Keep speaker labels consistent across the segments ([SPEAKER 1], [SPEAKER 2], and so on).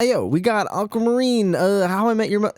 [SPEAKER 1] Hey, yo, we got Aquamarine, How I Met Your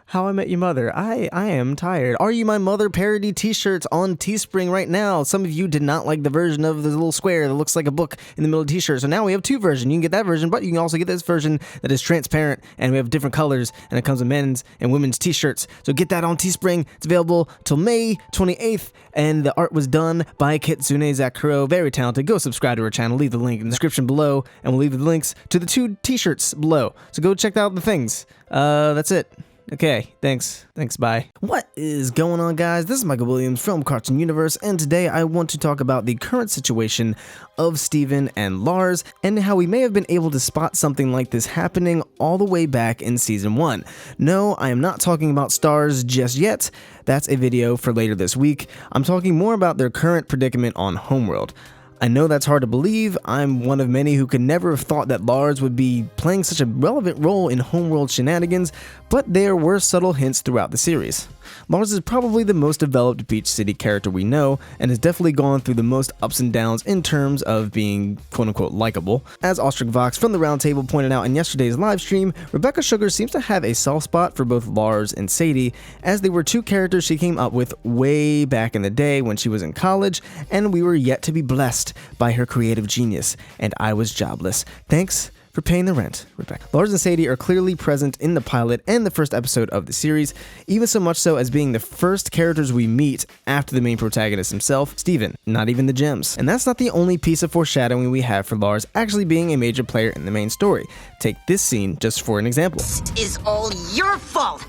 [SPEAKER 1] How I Met Your Mother. I am tired. Are You My Mother parody t-shirts on Teespring right now. Some of you did not like the version of the little square that looks like a book in the middle of the t-shirt. So now we have two versions. You can get that version, but you can also get this version that is transparent and we have different colors and it comes with men's and women's t-shirts. So get that on Teespring. It's available till May 28th and the art was done by Kitsune Zakuro. Very talented. Go subscribe to her channel. Leave the link in the description below and we'll leave the links to the two t-shirts below. So go check out the things. That's it. Okay, thanks, bye. What is going on, guys? This is Michael Williams from Cartoon Universe, and today I want to talk about the current situation of Steven and Lars, and how we may have been able to spot something like this happening all the way back in Season 1. No, I am not talking about stars just yet. That's a video for later this week. I'm talking more about their current predicament on Homeworld. I know that's hard to believe. I'm one of many who could never have thought that Lars would be playing such a relevant role in Homeworld shenanigans, but there were subtle hints throughout the series. Lars is probably the most developed Beach City character we know, and has definitely gone through the most ups and downs in terms of being quote-unquote likable. As Ostrich Vox from the Roundtable pointed out in yesterday's livestream, Rebecca Sugar seems to have a soft spot for both Lars and Sadie, as they were two characters she came up with way back in the day when she was in college, and we were yet to be blessed by her creative genius, and I was jobless. Thanks for paying the rent, Rebecca. Lars and Sadie are clearly present in the pilot and the first episode of the series, even so much so as being the first characters we meet after the main protagonist himself, Steven, not even the gems. And that's not the only piece of foreshadowing we have for Lars actually being a major player in the main story. Take this scene just for an example.
[SPEAKER 2] This is all your fault.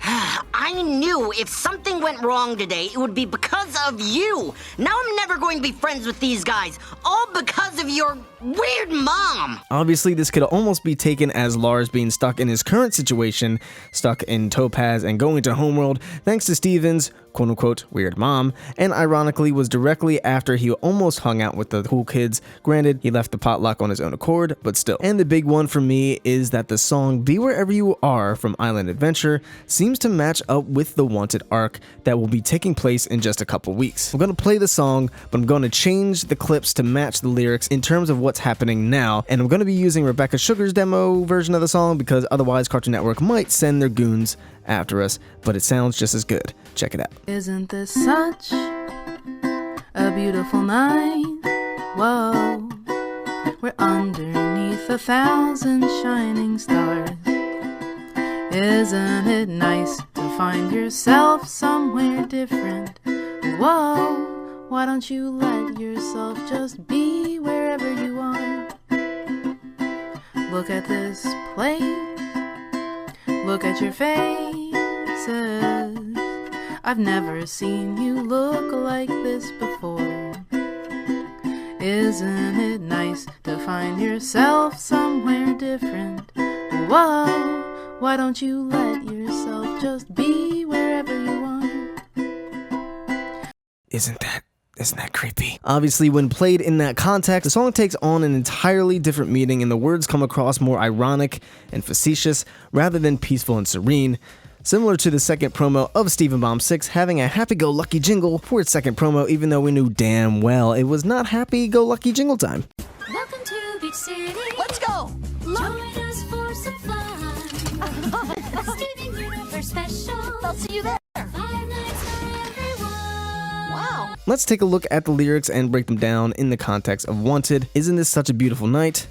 [SPEAKER 2] I knew if something went wrong today, it would be because of you. Now I'm never going to be friends with these guys, all because of your weird mom.
[SPEAKER 1] Obviously, this could almost be taken as Lars being stuck in his current situation, stuck in Topaz and going to Homeworld, thanks to Steven's quote-unquote weird mom, and ironically was directly after he almost hung out with the cool kids. Granted, he left the potluck on his own accord, but still. And the big one for me is that the song Be Wherever You Are from Island Adventure seems to match up with the Wanted arc that will be taking place in just a couple weeks. I'm going to play the song, but I'm going to change the clips to match the lyrics in terms of what's happening now, and I'm going to be using Rebecca Sugar's demo version of the song because otherwise Cartoon Network might send their goons after us, but it sounds just as good. Check it out.
[SPEAKER 3] Isn't this such a beautiful night? Whoa, we're underneath 1,000 shining stars. Isn't it nice to find yourself somewhere different? Whoa, why don't you let yourself just be wherever you are? Look at this place, look at your faces. I've never seen you look like this before. Isn't it nice to find yourself somewhere different? Whoa, why don't you let yourself just be wherever you are?
[SPEAKER 1] Isn't that creepy? Obviously, when played in that context, the song takes on an entirely different meaning and the words come across more ironic and facetious rather than peaceful and serene. Similar to the second promo of Steven Bomb 6 having a happy-go-lucky jingle for its second promo, even though we knew damn well it was not happy-go-lucky jingle time.
[SPEAKER 4] Welcome to Beach City.
[SPEAKER 2] Let's go.
[SPEAKER 4] Join us for some fun. Steven Universe special.
[SPEAKER 2] I'll see you there.
[SPEAKER 4] 5 nights for everyone.
[SPEAKER 2] Wow.
[SPEAKER 1] Let's take a look at the lyrics and break them down in the context of Wanted. Isn't this such a beautiful night?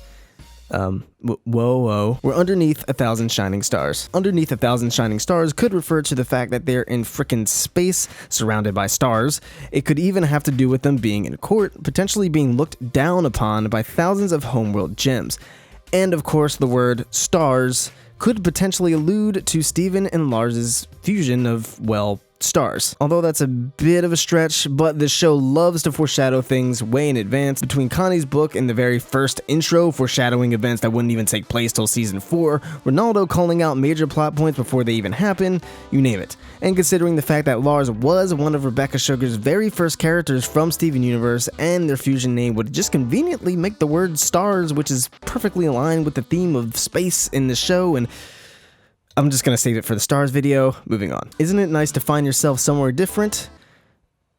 [SPEAKER 1] Whoa. We're underneath 1,000 shining stars. Underneath 1,000 shining stars could refer to the fact that they're in frickin' space, surrounded by stars. It could even have to do with them being in court, potentially being looked down upon by thousands of Homeworld gems. And of course, the word stars could potentially allude to Steven and Lars's fusion of, well, stars. Although that's a bit of a stretch, but the show loves to foreshadow things way in advance. Between Connie's book and the very first intro foreshadowing events that wouldn't even take place till season 4, Ronaldo calling out major plot points before they even happen, you name it. And considering the fact that Lars was one of Rebecca Sugar's very first characters from Steven Universe, and their fusion name would just conveniently make the word stars, which is perfectly aligned with the theme of space in the show, and I'm just gonna save it for the stars video. Moving on. Isn't it nice to find yourself somewhere different?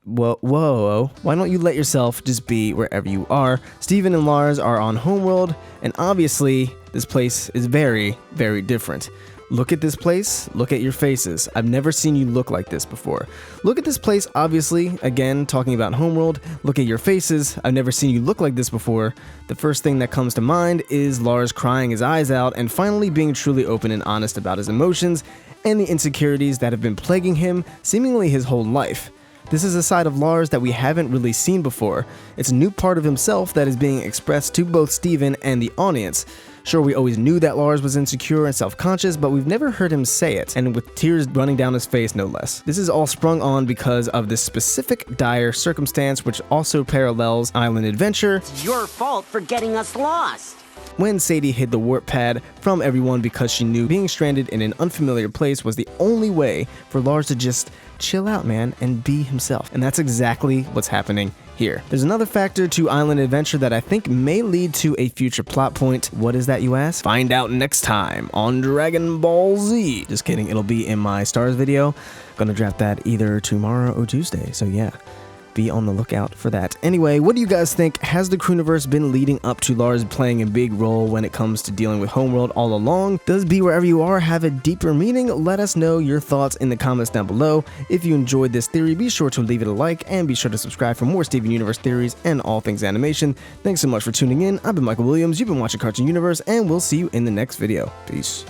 [SPEAKER 1] Whoa, why don't you let yourself just be wherever you are? Steven and Lars are on Homeworld, and obviously, This place is very, very different. Look at this place, look at your faces. I've never seen you look like this before. Look at this place, obviously, again, talking about Homeworld. Look at your faces, I've never seen you look like this before. The first thing that comes to mind is Lars crying his eyes out and finally being truly open and honest about his emotions and the insecurities that have been plaguing him seemingly his whole life. This is a side of Lars that we haven't really seen before. It's a new part of himself that is being expressed to both Steven and the audience. Sure, we always knew that Lars was insecure and self-conscious, but we've never heard him say it, and with tears running down his face, no less. This is all sprung on because of this specific dire circumstance, which also parallels Island Adventure.
[SPEAKER 2] It's your fault for getting us lost.
[SPEAKER 1] When Sadie hid the warp pad from everyone because she knew being stranded in an unfamiliar place was the only way for Lars to just chill out, man, and be himself. And that's exactly what's happening here. There's another factor to Island Adventure that I think may lead to a future plot point. What is that, you ask? Find out next time on Dragon Ball Z. Just kidding, it'll be in my stars video. Gonna drop that either tomorrow or Tuesday, so yeah. Be on the lookout for that. Anyway, what do you guys think? Has the Crewniverse been leading up to Lars playing a big role when it comes to dealing with Homeworld all along? Does Be Wherever You Are have a deeper meaning? Let us know your thoughts in the comments down below. If you enjoyed this theory, be sure to leave it a like and be sure to subscribe for more Steven Universe theories and all things animation. Thanks so much for tuning in. I've been Michael Williams, you've been watching Cartoon Universe, and we'll see you in the next video. Peace.